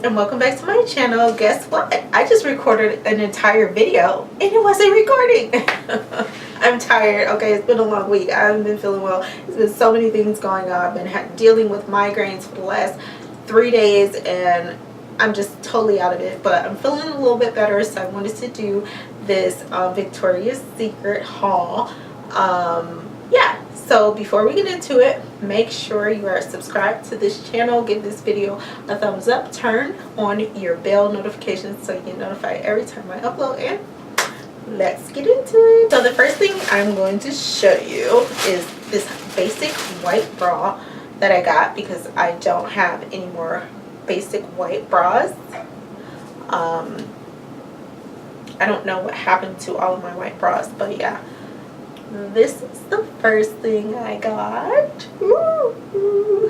and welcome back to my channel. Guess what? I just recorded an entire video and it wasn't recording. I'm tired. Okay, it's been a long week. I haven't been feeling well. There's been so many things going on. I've been dealing with migraines for the last 3 days and I'm just totally out of it, but I'm feeling a little bit better, so I wanted to do this Victoria's Secret haul. Yeah, so before we get into it, make sure you are subscribed to this channel. Give this video a thumbs up, turn on your bell notifications so you get notified every time I upload, and let's get into it. So the first thing I'm going to show you is this basic white bra that I got because I don't have any more basic white bras. I don't know what happened to all of my white bras, but yeah, this is the first thing I got. Ooh.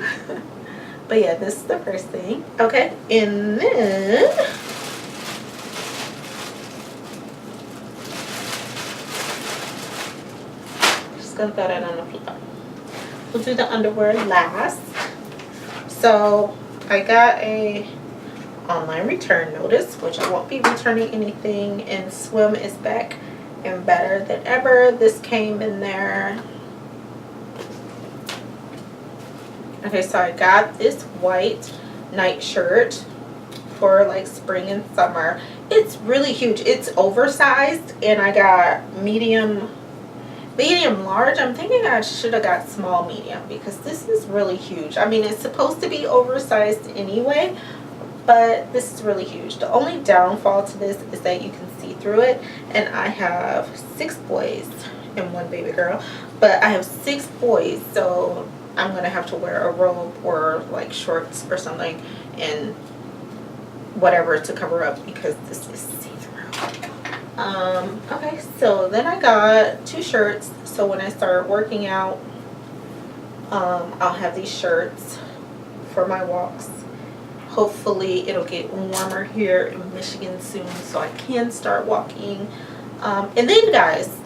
But yeah, this is the first thing. Okay, and then just gonna throw that on the floor. We'll do the underwear last. So I got a online return notice, which I won't be returning anything, and swim is back and better than ever. This came in there. Okay, so I got this white night shirt for like spring and summer. It's really huge. It's oversized, and I got medium large. I'm thinking I should have got small medium because this is really huge. I mean, it's supposed to be oversized anyway, but this is really huge. The only downfall to this is that you can see through it, and I have 6 boys and 1 baby girl, but I have 6 boys, so I'm gonna have to wear a robe or like shorts or something and whatever to cover up because this is see-through. Okay, so then I got 2 shirts, so when I start working out, I'll have these shirts for my walks. Hopefully it'll get warmer here in Michigan soon so I can start walking. And then guys,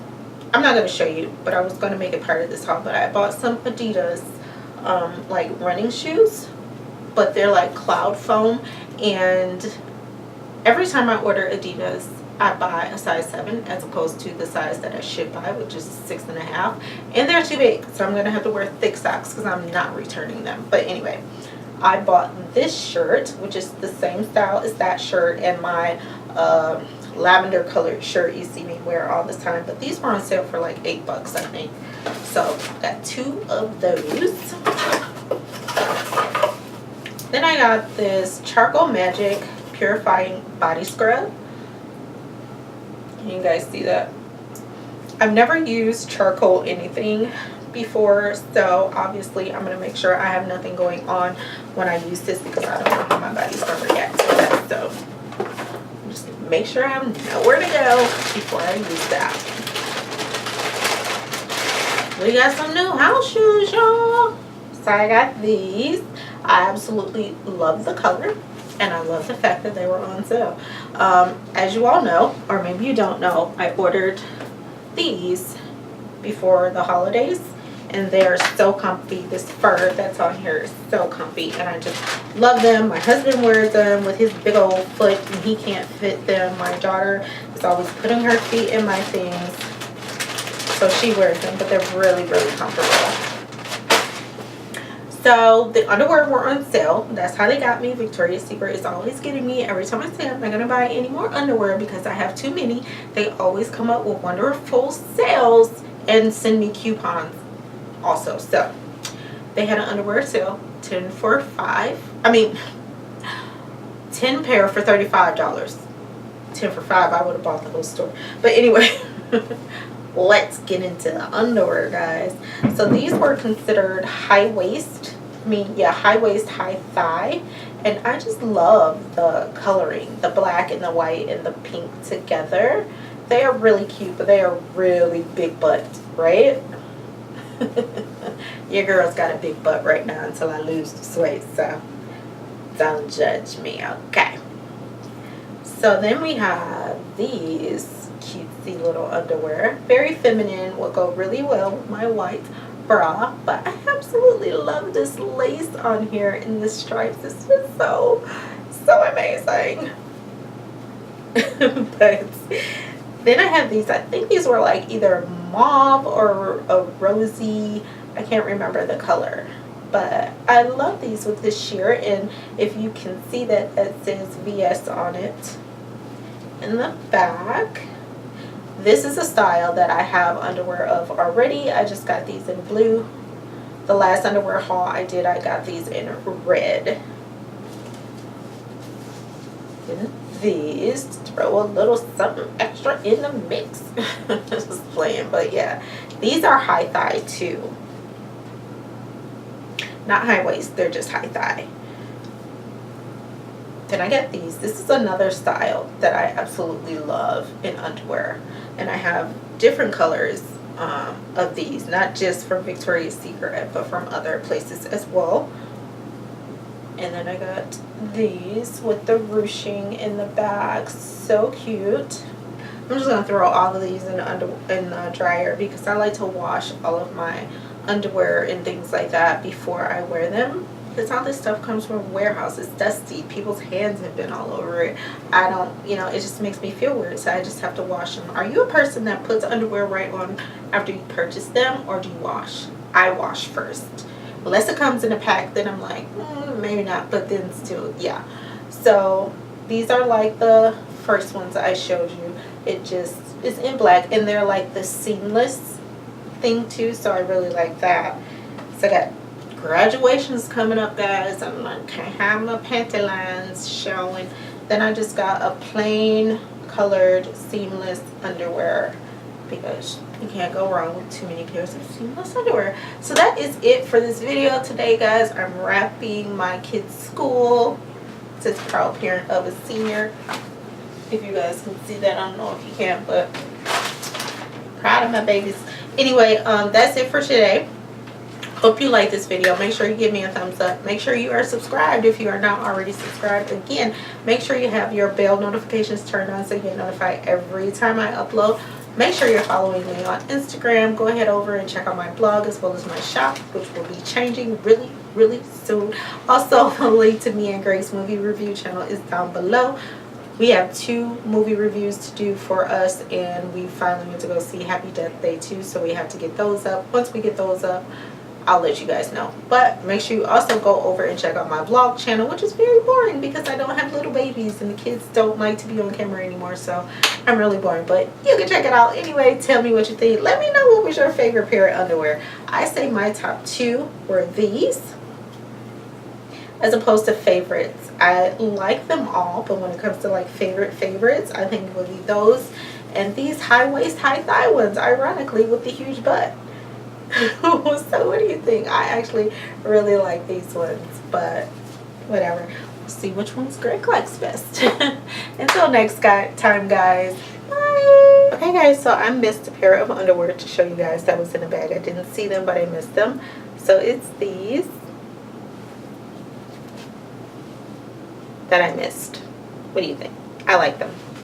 I'm not going to show you, but I was going to make it part of this haul, but I bought some Adidas like running shoes, but they're like cloud foam, and every time I order Adidas I buy a size 7 as opposed to the size that I should buy, which is 6.5, and they're too big, so I'm going to have to wear thick socks because I'm not returning them. But anyway, I bought this shirt, which is the same style as that shirt, and my lavender colored shirt you see me wear all the time, but these were on sale for like $8, I think. So got 2 of those. Then I got this Charcoal Magic Purifying Body Scrub. Can you guys see that? I've never used charcoal anything before, so obviously I'm going to make sure I have nothing going on when I use this because I don't know how my body's going to react to that. So just make sure I have nowhere to go before I use that. We got some new house shoes, y'all. So I got these. I absolutely love the color, and I love the fact that they were on sale. As you all know, or maybe you don't know, I ordered these before the holidays, and they're so comfy. This fur that's on here is so comfy, and I just love them. My husband wears them with his big old foot, and he can't fit them. My daughter is always putting her feet in my things, so she wears them, but they're really, really comfortable. So the underwear were on sale. That's how they got me. Victoria's Secret is always getting me. Every time I say I'm not going to buy any more underwear because I have too many, they always come up with wonderful sales and send me coupons also. So they had an underwear sale, 10 for 5. I mean, 10 pair for $35. 10 for 5, I would have bought the whole store. But anyway, let's get into the underwear, guys. So these were considered high waist. High waist, high thigh, and I just love the coloring, the black and the white and the pink together. They are really cute, but they are really big butt, right? Your girl's got a big butt right now until I lose the weight, so don't judge me, okay? So then we have these cutesy little underwear, very feminine, will go really well with my white bra, but I absolutely love this lace on here in the stripes. This is so so amazing. But then I have these, I think these were like either mauve or a rosy, I can't remember the color. But I love these with this sheer, and if you can see that, that says VS on it. In the back, this is a style that I have underwear of already. I just got these in blue. The last underwear haul I did, I got these in red. And these, throw a little something extra in the mix. Just playing, but yeah. These are high thigh too. Not high waist, they're just high thigh. Then I get these. This is another style that I absolutely love in underwear. And I have different colors of these, not just from Victoria's Secret, but from other places as well. And then I got these with the ruching in the back. So cute. I'm just going to throw all of these in the dryer because I like to wash all of my underwear and things like that before I wear them. Because all this stuff comes from a warehouse. It's dusty. People's hands have been all over it. I don't, you know, it just makes me feel weird. So I just have to wash them. Are you a person that puts underwear right on after you purchase them, or do you wash? I wash first. Unless it comes in a pack, then I'm like, maybe not. But then still, yeah. So these are like the first ones I showed you. It just is in black. And they're like the seamless thing too. So I really like that. So I got graduation's coming up, guys. I'm like, can't have my panty lines showing. Then I just got a plain colored seamless underwear because you can't go wrong with too many pairs of seamless underwear. So that is it for this video today, guys. I'm wrapping my kids' school. It says proud parent of a senior. If you guys can see that, I don't know if you can, but proud of my babies. Anyway, that's it for today. Hope you like this video. Make sure you give me a thumbs up. Make sure you are subscribed if you are not already subscribed. Again, make sure you have your bell notifications turned on so you get notified every time I upload. Make sure you're following me on Instagram. Go ahead over and check out my blog as well as my shop, which will be changing really soon. Also, the link to me and Grace movie review channel is down below. We have 2 movie reviews to do for us, and we finally went to go see Happy Death Day 2, so we have to get those up. Once we get those up, I'll let you guys know. But make sure you also go over and check out my vlog channel, which is very boring because I don't have little babies and the kids don't like to be on camera anymore, so I'm really boring. But you can check it out anyway. Tell me what you think. Let me know what was your favorite pair of underwear. I say my top 2 were these as opposed to favorites. I like them all, but when it comes to like favorites, I think it would be those and these high waist, high thigh ones, ironically, with the huge butt. So what do you think? I actually really like these ones, but whatever. We'll see which one's Greg likes best. Until next time, guys. Bye. Okay, guys, so I missed a pair of underwear to show you guys that was in the bag. I didn't see them, but I missed them. So it's these that I missed. What do you think? I like them.